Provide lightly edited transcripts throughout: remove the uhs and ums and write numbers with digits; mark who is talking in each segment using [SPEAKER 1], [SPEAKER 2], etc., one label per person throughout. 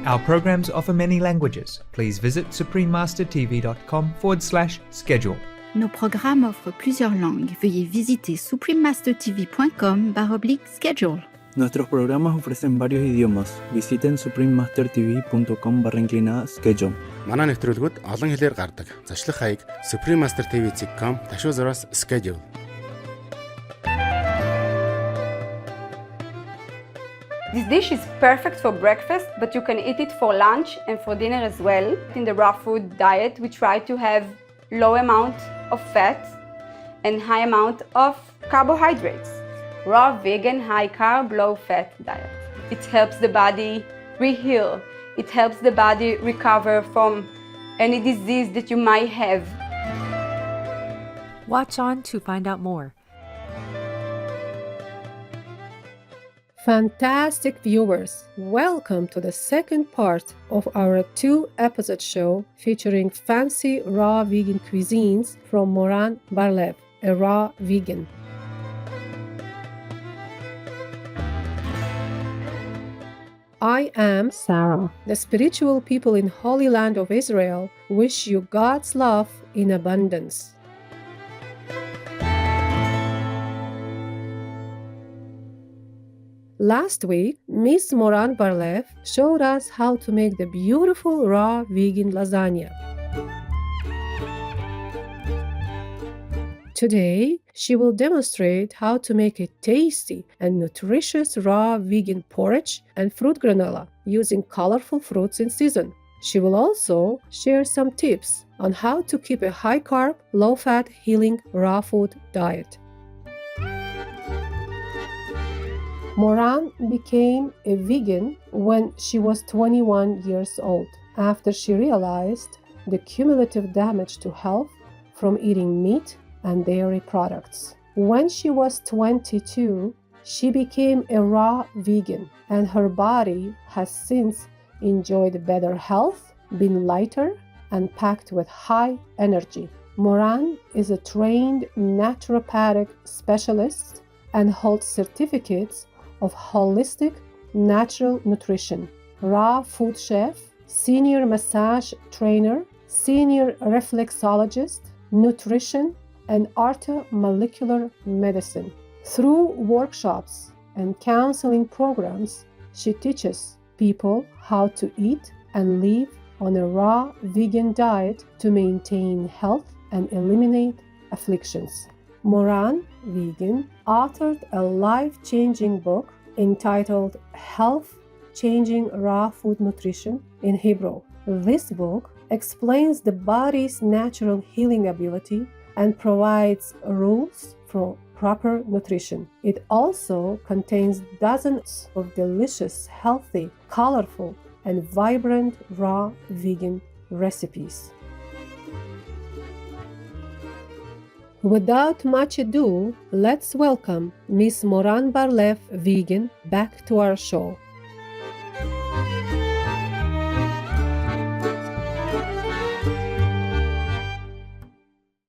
[SPEAKER 1] Our programs offer many languages. Please visit suprememastertv.com/schedule.
[SPEAKER 2] Nos programmes offrent plusieurs langues. Veuillez visiter suprememastertv.com/schedule.
[SPEAKER 3] Nuestros programas ofrecen varios idiomas. Visiten suprememastertv.com/schedule.
[SPEAKER 4] Манай нэвтрүүлгүүд олон хэлээр гардаг. Зочлох хаяг suprememastertv.com/schedule.
[SPEAKER 5] This dish is perfect for breakfast, but you can eat it for lunch and for dinner as well. In the raw food diet, we try to have low amount of fat and high amount of carbohydrates. Raw, vegan, high carb, low fat diet. It helps the body re-heal. It helps the body recover from any disease that you might have.
[SPEAKER 6] Watch on to find out more.
[SPEAKER 7] Fantastic viewers, welcome to the second part of our 2-episode show featuring fancy raw vegan cuisines from Moran Bar-Lev, a raw vegan. I am Sarah. The spiritual people in Holy Land of Israel wish you God's love in abundance. Last week, Miss Moran Bar-Lev showed us how to make the beautiful raw vegan lasagna. Today, she will demonstrate how to make a tasty and nutritious raw vegan porridge and fruit granola using colorful fruits in season. She will also share some tips on how to keep a high-carb, low-fat, healing raw food diet. Moran became a vegan when she was 21 years old, after she realized the cumulative damage to health from eating meat and dairy products. When she was 22, she became a raw vegan, and her body has since enjoyed better health, been lighter, and packed with high energy. Moran is a trained naturopathic specialist and holds certificates of holistic natural nutrition, raw food chef, senior massage trainer, senior reflexologist, nutrition, and orthomolecular medicine. Through workshops and counseling programs, she teaches people how to eat and live on a raw vegan diet to maintain health and eliminate afflictions. Moran Vegan authored a life-changing book entitled Health Changing Raw Food Nutrition in Hebrew. This book explains the body's natural healing ability and provides rules for proper nutrition. It also contains dozens of delicious, healthy, colorful, and vibrant raw vegan recipes. Without much ado, let's welcome Miss Moran Bar-Lev Vegan back to our show.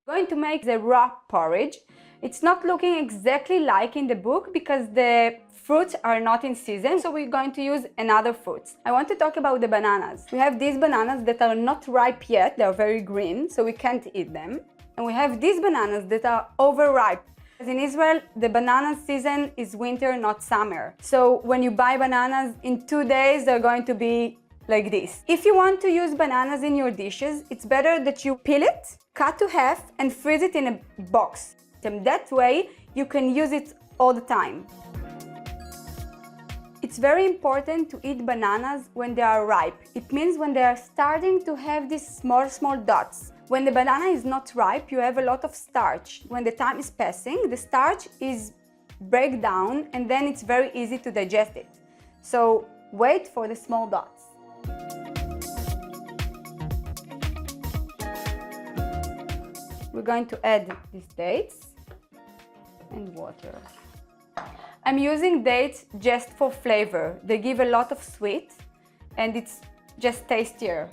[SPEAKER 5] Going to make the raw porridge. It's not looking exactly like in the book because the fruits are not in season, so we're going to use another fruits. I want to talk about the bananas. We have these bananas that are not ripe yet, they're very green, so we can't eat them. And we have these bananas that are overripe. As in Israel, the banana season is winter, not summer. So when you buy bananas, in 2 days they're going to be like this. If you want to use bananas in your dishes, it's better that you peel it, cut to half, and freeze it in a box. And that way, you can use it all the time. It's very important to eat bananas when they are ripe. It means when they are starting to have these small dots. When the banana is not ripe, you have a lot of starch. When the time is passing, the starch is break down and then it's very easy to digest it. So wait for the small dots. We're going to add these dates and water. I'm using dates just for flavor. They give a lot of sweet and it's just tastier.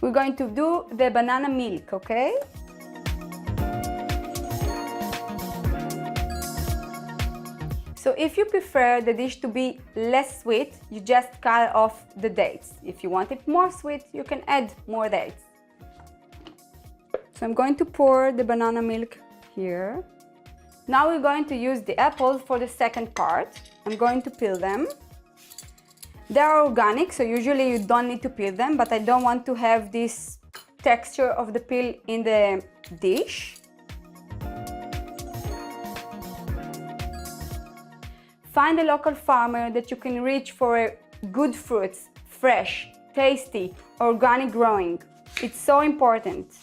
[SPEAKER 5] We're going to do the banana milk, okay? So if you prefer the dish to be less sweet, you just cut off the dates. If you want it more sweet, you can add more dates. So I'm going to pour the banana milk here. Now we're going to use the apples for the second part. I'm going to peel them. They are organic, so usually you don't need to peel them, but I don't want to have this texture of the peel in the dish. Find a local farmer that you can reach for good fruits, fresh, tasty, organic growing. It's so important.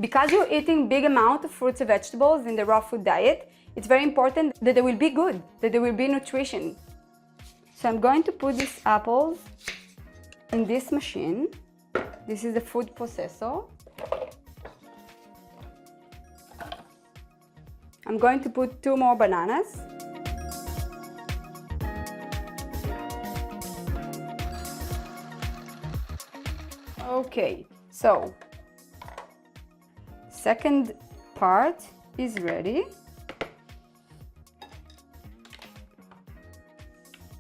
[SPEAKER 5] Because you're eating big amount of fruits and vegetables in the raw food diet, it's very important that they will be good, that there will be nutrition. So I'm going to put these apples in this machine. This is the food processor. I'm going to put 2 more bananas. Okay, so second part is ready.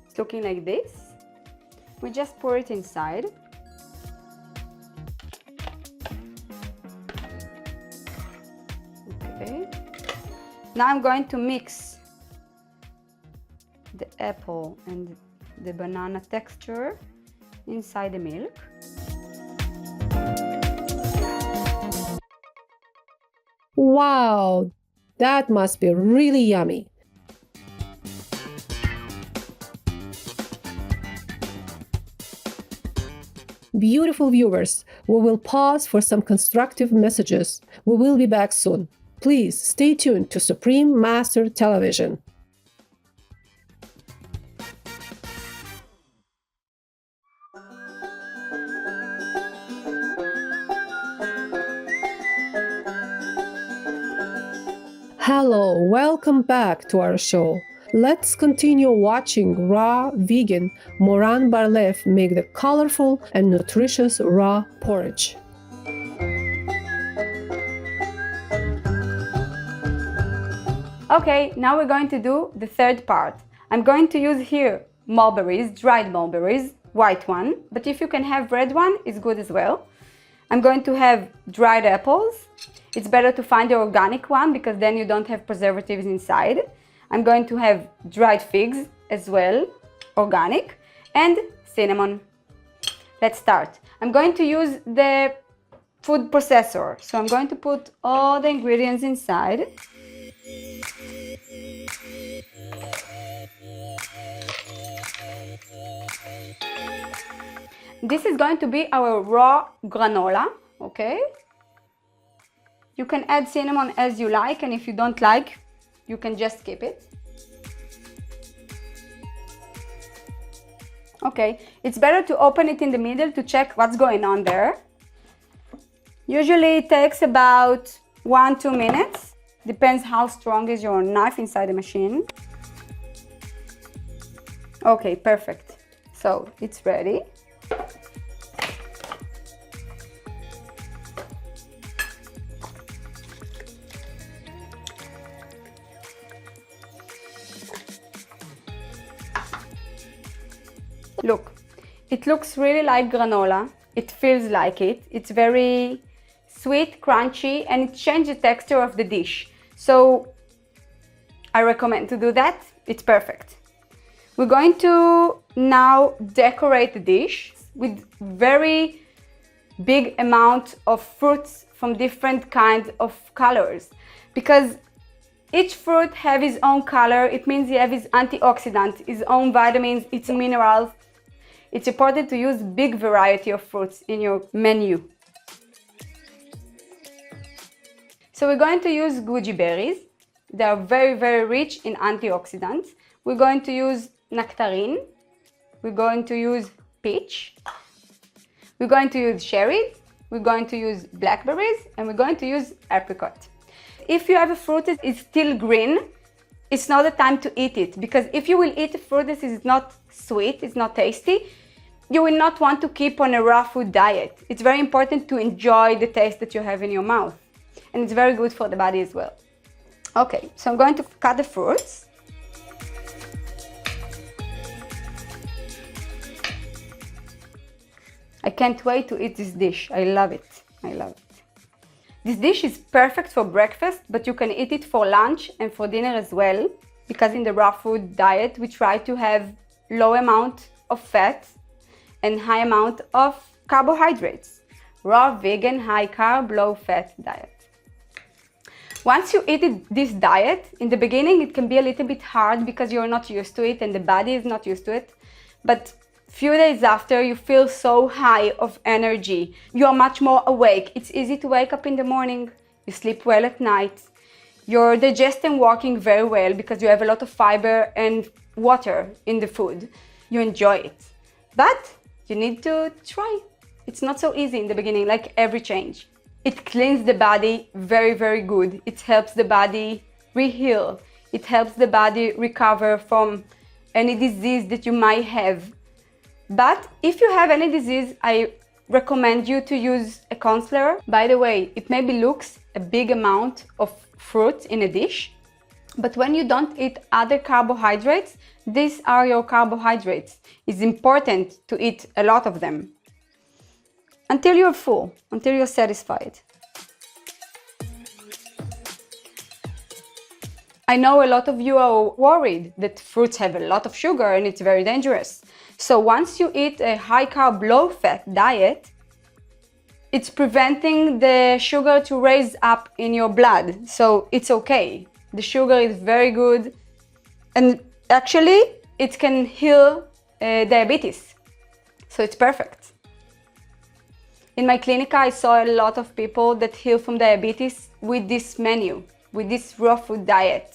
[SPEAKER 5] It's looking like this. We just pour it inside. Okay. Now I'm going to mix the apple and the banana texture inside the milk.
[SPEAKER 7] Wow, that must be really yummy. Beautiful viewers, we will pause for some constructive messages. We will be back soon. Please stay tuned to Supreme Master Television. Hello, welcome back to our show. Let's continue watching raw vegan Moran Barlev make the colorful and nutritious raw porridge.
[SPEAKER 5] Okay, now we're going to do the third part. I'm going to use here mulberries, dried mulberries, white one, but if you can have red one, it's good as well. I'm going to have dried apples. It's better to find the organic one because then you don't have preservatives inside. I'm going to have dried figs as well, organic, and cinnamon. Let's start. I'm going to use the food processor. So I'm going to put all the ingredients inside. This is going to be our raw granola, okay? You can add cinnamon as you like, and if you don't like, you can just skip it. Okay, it's better to open it in the middle to check what's going on there. Usually it takes about 1-2 minutes. Depends how strong is your knife inside the machine. Okay, perfect. So it's ready. Look, it looks really like granola. It feels like it. It's very sweet, crunchy, and it changes the texture of the dish. So I recommend to do that. It's perfect. We're going to now decorate the dish with very big amount of fruits from different kinds of colors. Because each fruit has its own color. It means it has its antioxidants, its own vitamins, its minerals. It's important to use big variety of fruits in your menu. So we're going to use goji berries. They are very, very rich in antioxidants. We're going to use nectarine. We're going to use peach. We're going to use cherries. We're going to use blackberries, and we're going to use apricot. If you have a fruit that is still green, it's not the time to eat it, because if you will eat a fruit that is not sweet, it's not tasty, you will not want to keep on a raw food diet. It's very important to enjoy the taste that you have in your mouth, and it's very good for the body as well. Okay, so I'm going to cut the fruits. I can't wait to eat this dish. I love it. I love it. This dish is perfect for breakfast, but you can eat it for lunch and for dinner as well, because in the raw food diet, we try to have low amount of fat and high amount of carbohydrates. Raw, vegan, high carb, low fat diet. Once you eat this diet, in the beginning it can be a little bit hard because you're not used to it and the body is not used to it. But few days after, you feel so high of energy. You are much more awake. It's easy to wake up in the morning. You sleep well at night. Your digestion working very well because you have a lot of fiber and water in the food. You enjoy it. But you need to try. It's not so easy in the beginning, like every change. It cleans the body very, very good. It helps the body re-heal. It helps the body recover from any disease that you might have. But if you have any disease, I recommend you to use a consoler. By the way, it maybe looks a big amount of fruit in a dish, but when you don't eat other carbohydrates, these are your carbohydrates. It's important to eat a lot of them until you're full, until you're satisfied. I know a lot of you are worried that fruits have a lot of sugar and it's very dangerous. So once you eat a high carb, low fat diet, it's preventing the sugar to raise up in your blood. So it's okay. The sugar is very good. And actually, it can heal diabetes. So it's perfect. In my clinic, I saw a lot of people that heal from diabetes with this menu, with this raw food diet.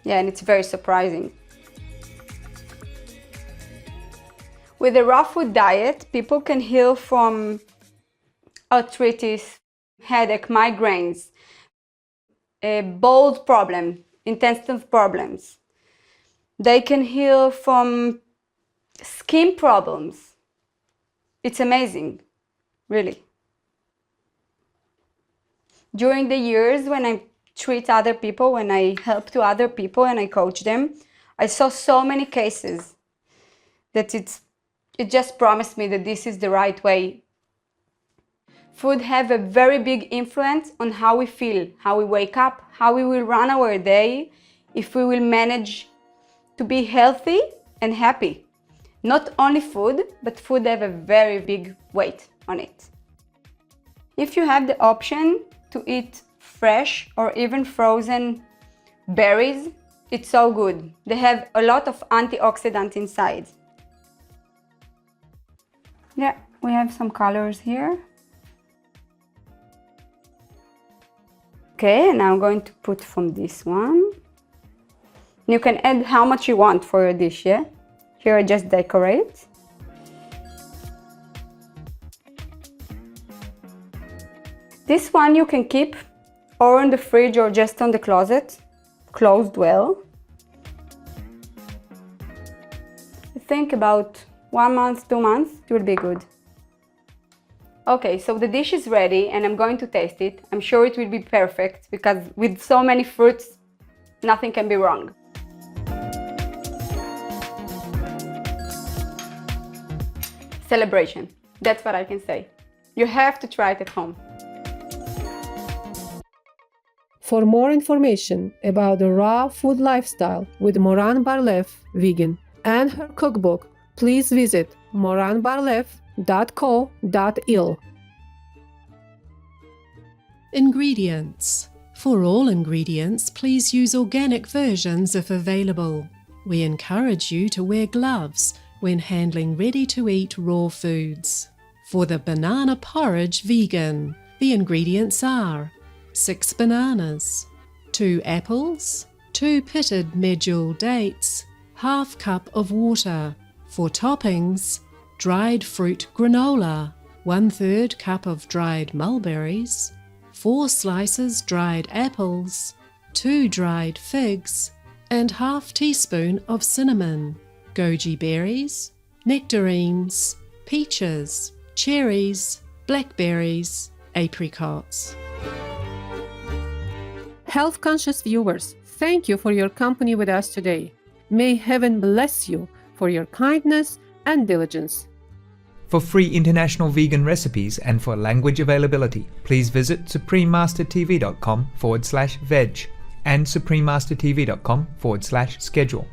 [SPEAKER 5] Yeah, and it's very surprising. With a raw food diet, people can heal from arthritis, headache, migraines, bowel problem, intestinal problems. They can heal from skin problems. It's amazing, really. During the years when I treat other people, when I help to other people and I coach them, I saw so many cases that it just promised me that this is the right way. Food have a very big influence on how we feel, how we wake up, how we will run our day, if we will manage to be healthy and happy. Not only food, but food have a very big weight on it. If you have the option to eat fresh or even frozen berries, it's so good. They have a lot of antioxidants inside. Yeah, we have some colors here. Okay, now I'm going to put from this one. You can add how much you want for your dish, yeah? Here I just decorate. This one you can keep or in the fridge or just on the closet, closed well. I think about 1 month, 2 months, it will be good. Okay, so the dish is ready and I'm going to taste it. I'm sure it will be perfect because with so many fruits, nothing can be wrong. Celebration, that's what I can say. You have to try it at home.
[SPEAKER 7] For more information about the raw food lifestyle with Moran Bar-Lev, vegan, and her cookbook, please visit moranbarlev.co.il.
[SPEAKER 8] Ingredients. For all ingredients, please use organic versions if available. We encourage you to wear gloves when handling ready-to-eat raw foods. For the banana porridge vegan, the ingredients are 6 bananas, 2 apples, 2 pitted medjool dates, ½ cup of water. For toppings, dried fruit granola, 1/3 cup of dried mulberries, 4 slices dried apples, 2 dried figs, and ½ teaspoon of cinnamon, goji berries, nectarines, peaches, cherries, blackberries, apricots.
[SPEAKER 7] Health-conscious viewers, thank you for your company with us today. May heaven bless you for your kindness and diligence.
[SPEAKER 1] For free international vegan recipes and for language availability, please visit suprememastertv.com/veg and suprememastertv.com/schedule.